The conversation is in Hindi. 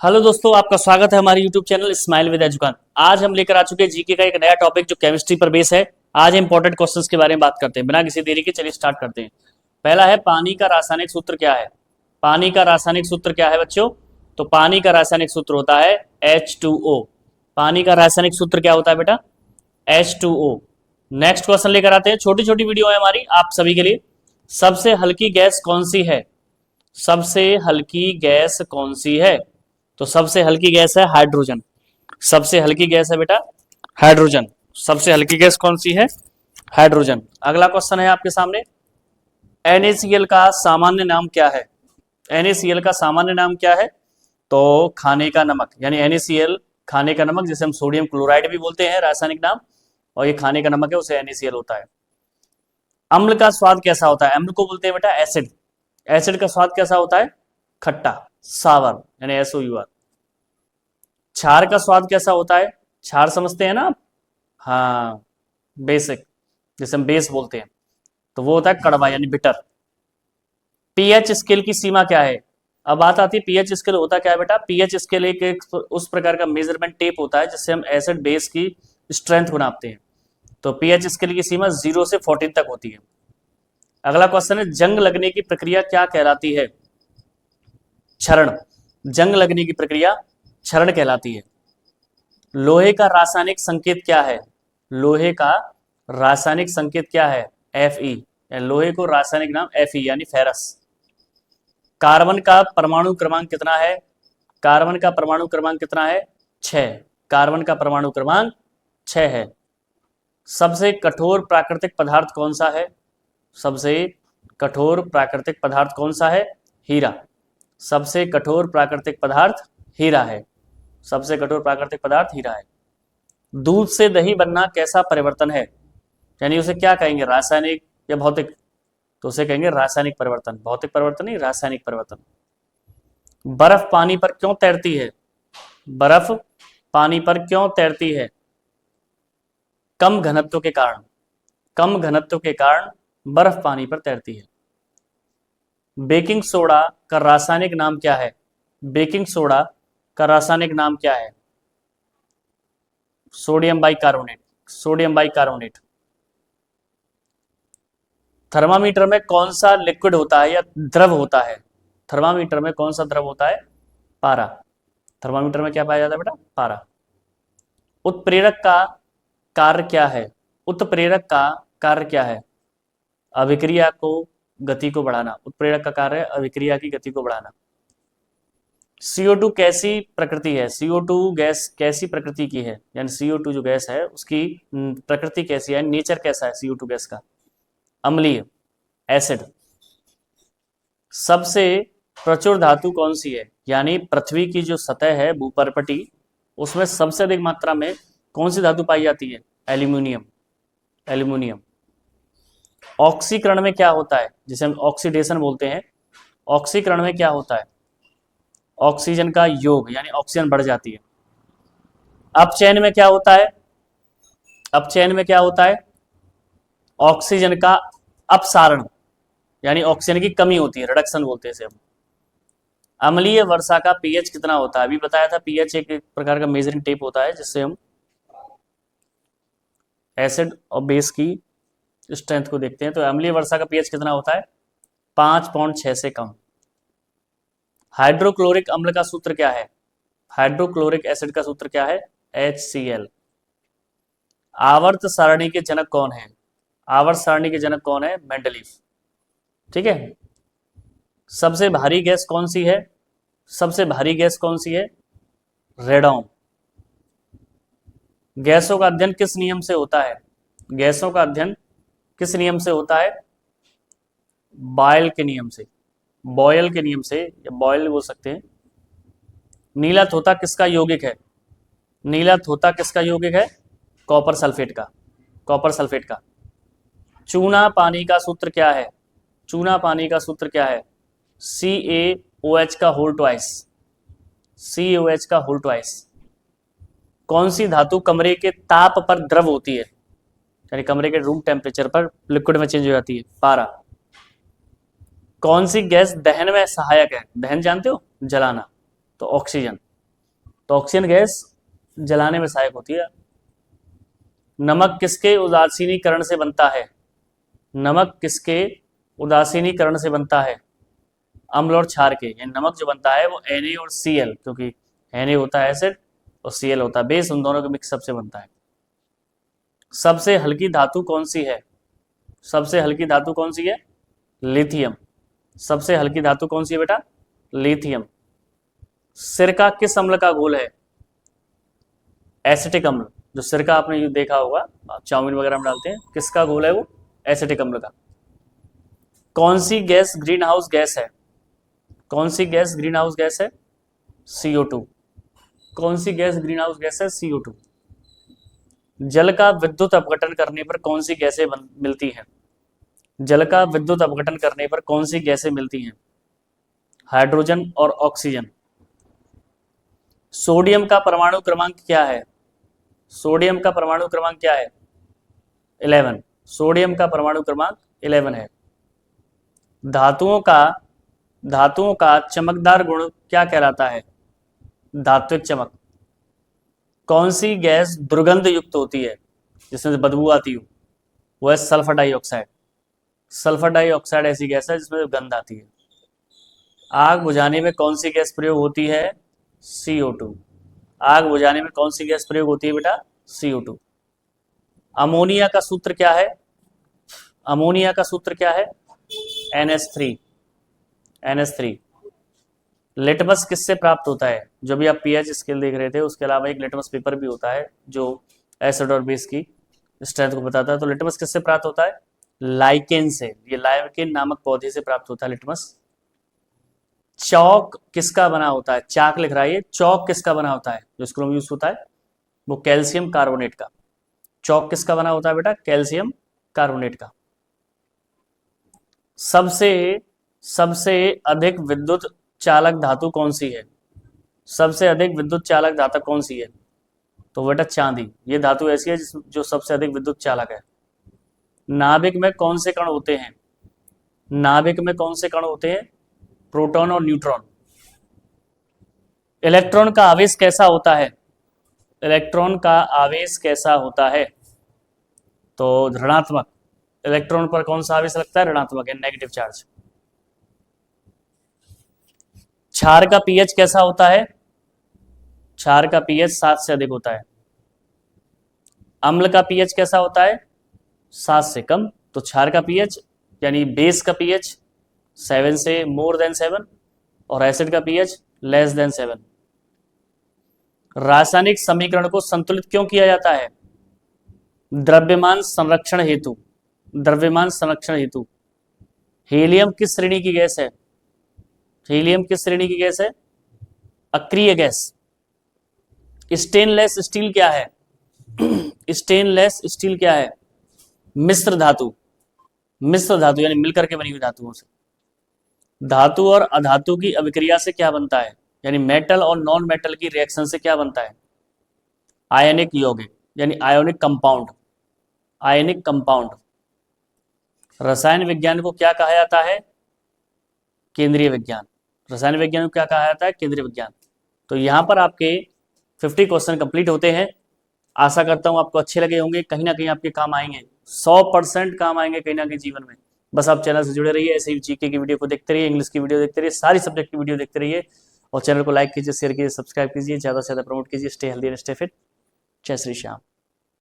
हेलो दोस्तों, आपका स्वागत है हमारे YouTube channel smile with education. आज हम लेकर आ चुके हैं जीके का एक नया टॉपिक जो केमिस्ट्री पर बेस है। आज इंपॉर्टेंट क्वेश्चंस के बारे में बात करते हैं बिना किसी देरी के। चलिए स्टार्ट करते हैं। पहला है, पानी का रासायनिक सूत्र क्या है? पानी का रासायनिक सूत्र क्या है बच्चों? तो पानी का रासायनिक सूत्र होता है H2O। पानी का रासायनिक सूत्र क्या होता है बेटा? H2O। नेक्स्ट क्वेश्चन लेकर आते हैं। छोटी छोटी वीडियो है हमारी आप सभी के लिए। सबसे हल्की गैस कौन सी है? सबसे हल्की गैस कौन सी है? तो सबसे हल्की गैस है हाइड्रोजन। सबसे हल्की गैस है बेटा हाइड्रोजन। सबसे हल्की गैस कौन सी है? हाइड्रोजन। अगला क्वेश्चन है आपके सामने, NaCl का सामान्य नाम क्या है? NaCl का सामान्य नाम क्या है? तो खाने का नमक, यानी NaCl खाने का नमक, जिसे हम सोडियम क्लोराइड भी बोलते हैं रासायनिक नाम, और ये खाने का नमक है, उसे NaCl होता है। अम्ल का स्वाद कैसा होता है? अम्ल को बोलते हैं बेटा एसिड। एसिड का स्वाद कैसा होता है? खट्टा, सावर, यानी SOUR। क्षार का स्वाद कैसा होता है? क्षार समझते हैं ना आप? हाँ, बेसिक, जिसे हम बेस बोलते हैं, तो वो होता है कड़वा, यानी बिटर। पीएच स्केल की सीमा क्या है? अब बात आती है पीएच स्केल होता क्या है बेटा? पीएच स्केल एक उस प्रकार का मेजरमेंट टेप होता है जिससे हम एसिड बेस की स्ट्रेंथ को नापते हैं। तो पीएच स्केल की सीमा 0 से 14 तक होती है। अगला क्वेश्चन है, जंग लगने की प्रक्रिया क्या कहलाती है? क्षरण। जंग लगने की प्रक्रिया क्षरण कहलाती है। लोहे का रासायनिक संकेत क्या है? लोहे का रासायनिक संकेत क्या है? Fe। लोहे को रासायनिक नाम Fe यानी फेरस। कार्बन का परमाणु क्रमांक कितना है? कार्बन का परमाणु क्रमांक कितना है? 6। कार्बन का परमाणु क्रमांक 6 है। सबसे कठोर प्राकृतिक पदार्थ कौन सा है? सबसे कठोर प्राकृतिक पदार्थ कौन सा है? हीरा। सबसे कठोर प्राकृतिक पदार्थ हीरा है। सबसे कठोर प्राकृतिक पदार्थ हीरा है। दूध से दही बनना कैसा परिवर्तन है? यानी उसे क्या कहेंगे, रासायनिक या भौतिक? तो उसे कहेंगे रासायनिक परिवर्तन। भौतिक परिवर्तन नहीं, रासायनिक परिवर्तन। बर्फ पानी पर क्यों तैरती है? बर्फ पानी पर क्यों तैरती है? कम घनत्व के कारण। कम घनत्व के कारण बर्फ पानी पर तैरती है। बेकिंग सोडा का रासायनिक नाम क्या है? बेकिंग सोडा का रासायनिक नाम क्या है? Sodium bicarbonate. Sodium bicarbonate. Thermometer में कौन सा लिक्विड होता है या द्रव होता है? थर्मामीटर में कौन सा द्रव होता है? पारा। थर्मामीटर में क्या पाया जाता है बेटा? पारा। उत्प्रेरक का कार्य क्या है? उत्प्रेरक का कार्य क्या है? अभिक्रिया को, गति को बढ़ाना। उत्प्रेरक का कार्य है अभिक्रिया की गति को बढ़ाना। CO2 कैसी प्रकृति है? CO2 गैस कैसी प्रकृति की है? यानी CO2 जो गैस है उसकी प्रकृति कैसी है, नेचर कैसा है CO2 गैस का? अम्लीय, एसिड। सबसे प्रचुर धातु कौन सी है? यानी पृथ्वी की जो सतह है, भूपर्पटी, उसमें सबसे अधिक मात्रा में कौन सी धातु पाई जाती है? एल्यूमिनियम। एल्यूमिनियम। ऑक्सीकरण में क्या होता है, जिसे हम ऑक्सीडेशन बोलते हैं? ऑक्सीकरण में क्या होता है? ऑक्सीजन का योग, यानी ऑक्सीजन बढ़ जाती है। अपचयन में क्या होता है? अपचयन में क्या होता है? ऑक्सीजन का अपसारण, यानी ऑक्सीजन की कमी होती है, रिडक्शन बोलते हैं इसे हम। अम्लीय वर्षा का पीएच कितना होता है? अभी बताया था, पीएच एक प्रकार का मेजरिंग टेप होता है जिससे हम एसिड और बेस की स्ट्रेंथ को देखते हैं। तो अम्लीय वर्षा का पीएच कितना होता है? 5.6 से कम। हाइड्रोक्लोरिक अम्ल का सूत्र क्या है? हाइड्रोक्लोरिक एसिड का सूत्र क्या है? HCl। आवर्त सारणी के जनक कौन है? आवर्त सारणी के जनक कौन है? मेंडलीफ। ठीक है। सबसे भारी गैस कौन सी है? सबसे भारी गैस कौन सी है? रेडॉन। गैसों का अध्ययन किस नियम से होता है? गैसों का अध्ययन किस नियम से होता है? बॉयल के नियम से। बॉयल के नियम से, या बॉयल बोल सकते हैं। नीला थोथा किसका यौगिक है? नीला थोथा किसका यौगिक है? कॉपर सल्फेट का। कॉपर सल्फेट का। चूना पानी का सूत्र क्या है? चूना पानी का सूत्र क्या है? CaOH का होल ट्वाइस। CaOH का होल ट्वाइस। कौन सी धातु कमरे के ताप पर द्रव होती है, यानी कमरे के रूम टेम्परेचर पर लिक्विड में चेंज हो जाती है? पारा। कौन सी गैस दहन में सहायक है? दहन जानते हो, जलाना, तो ऑक्सीजन। तो ऑक्सीजन गैस जलाने में सहायक होती है। नमक किसके उदासीनीकरण से बनता है? नमक किसके उदासीनीकरण से बनता है? अम्ल और क्षार के। यानी नमक जो बनता है वो Na और Cl, क्योंकि Na होता है एसिड और Cl होता है बेस, उन दोनों के मिक्सअप से बनता है। सबसे हल्की धातु कौन सी है? सबसे हल्की धातु कौन सी है? लिथियम। सबसे हल्की धातु कौन सी है बेटा? लिथियम। सिरका किस अम्ल का घोल है? एसिटिक अम्ल। जो सिरका आपने देखा होगा, आप चाउमीन वगैरह में डालते हैं, किसका घोल है वो? एसिटिक अम्ल का। कौन सी गैस ग्रीन हाउस गैस है? कौन सी गैस ग्रीन हाउस गैस है? CO2। कौन सी गैस ग्रीन हाउस गैस है? CO2। जल का विद्युत अपघटन करने पर कौन सी गैसें मिलती हैं? जल का विद्युत अपघटन करने पर कौन सी गैसें मिलती हैं? हाइड्रोजन और ऑक्सीजन। सोडियम का परमाणु क्रमांक क्या है? सोडियम का परमाणु क्रमांक क्या है? 11। सोडियम का परमाणु क्रमांक 11 है। धातुओं का चमकदार गुण क्या कहलाता है? धात्विक चमक। कौन सी गैस दुर्गंध युक्त होती है, जिसमें से बदबू आती हो? वो है सल्फर डाइऑक्साइड। सल्फर डाइऑक्साइड ऐसी गैस है जिसमें गंध आती है। आग बुझाने में कौन सी गैस प्रयोग होती है? CO2। आग बुझाने में कौन सी गैस प्रयोग होती है बेटा? CO2। अमोनिया का सूत्र क्या है? अमोनिया का सूत्र क्या है? NH3। NH3। लिटमस किससे प्राप्त होता है? जो भी आप पीएच स्केल देख रहे थे, उसके अलावा एक लिटमस पेपर भी होता है जो एसिड और बेस की स्ट्रेंथ को बताता है। तो लिटमस किससे प्राप्त होता है? लाइकेन से। ये लाइकेन नामक पौधे से प्राप्त होता है लिटमस। चौक किसका बना होता है? चाक लिख रहा है ये। चौक किसका बना होता है जो स्कूलों में यूज होता है? वो कैल्शियम कार्बोनेट का। चौक किसका बना होता है बेटा? कैल्शियम कार्बोनेट का। सबसे अधिक विद्युत चालक धातु कौन सी है? सबसे अधिक विद्युत चालक धातु कौन सी है? तो बेटा चांदी। ये धातु ऐसी है जो सबसे अधिक विद्युत चालक है। नाभिक में कौन से कण होते हैं? नाभिक में कौन से कण होते हैं? प्रोटॉन और न्यूट्रॉन। इलेक्ट्रॉन का आवेश कैसा होता है? इलेक्ट्रॉन का आवेश कैसा होता है? तो ऋणात्मक। इलेक्ट्रॉन पर कौन सा आवेश लगता है? ऋणात्मक है, नेगेटिव चार्ज। क्षार का पीएच कैसा होता है? क्षार का पीएच 7 से अधिक होता है। अम्ल का पीएच कैसा होता है? 7 से कम। तो क्षार का पीएच यानी बेस का पीएच 7 से मोर देन 7 और एसिड का पीएच लेस देन 7। रासायनिक समीकरण को संतुलित क्यों किया जाता है? द्रव्यमान संरक्षण हेतु। द्रव्यमान संरक्षण हेतु। हीलियम किस श्रेणी की गैस है? हीलियम किस श्रेणी की गैस है? अक्रिय गैस। स्टेनलेस स्टील क्या है? स्टेनलेस स्टील क्या है? मिश्र धातु। मिश्र धातु यानी मिलकर के बनी हुई धातुओं से। धातु और अधातु की अभिक्रिया से क्या बनता है? यानी मेटल और नॉन मेटल की रिएक्शन से क्या बनता है? आयनिक यौगिक यानी आयोनिक कंपाउंड। Ionic compound. रसायन विज्ञान को क्या कहा जाता है? केंद्रीय विज्ञान। रसायन विज्ञान को क्या कहा जाता है? केंद्रीय विज्ञान। तो यहां पर आपके 50 क्वेश्चन कंप्लीट होते हैं। आशा करता हूं आपको अच्छे लगे होंगे, कहीं ना कहीं आपके काम आएंगे, 100% काम आएंगे कहीं ना कहीं जीवन में। बस आप चैनल से जुड़े रहिए, ऐसे ही जीके की वीडियो को देखते रहिए, इंग्लिश की वीडियो देखते रहिए, सारी सब्जेक्ट की वीडियो देखते रहिए और चैनल को लाइक कीजिए, शेयर कीजिए, सब्सक्राइब कीजिए, ज्यादा से ज्यादा प्रमोट कीजिए। Stay healthy and stay fit. जय श्री श्याम।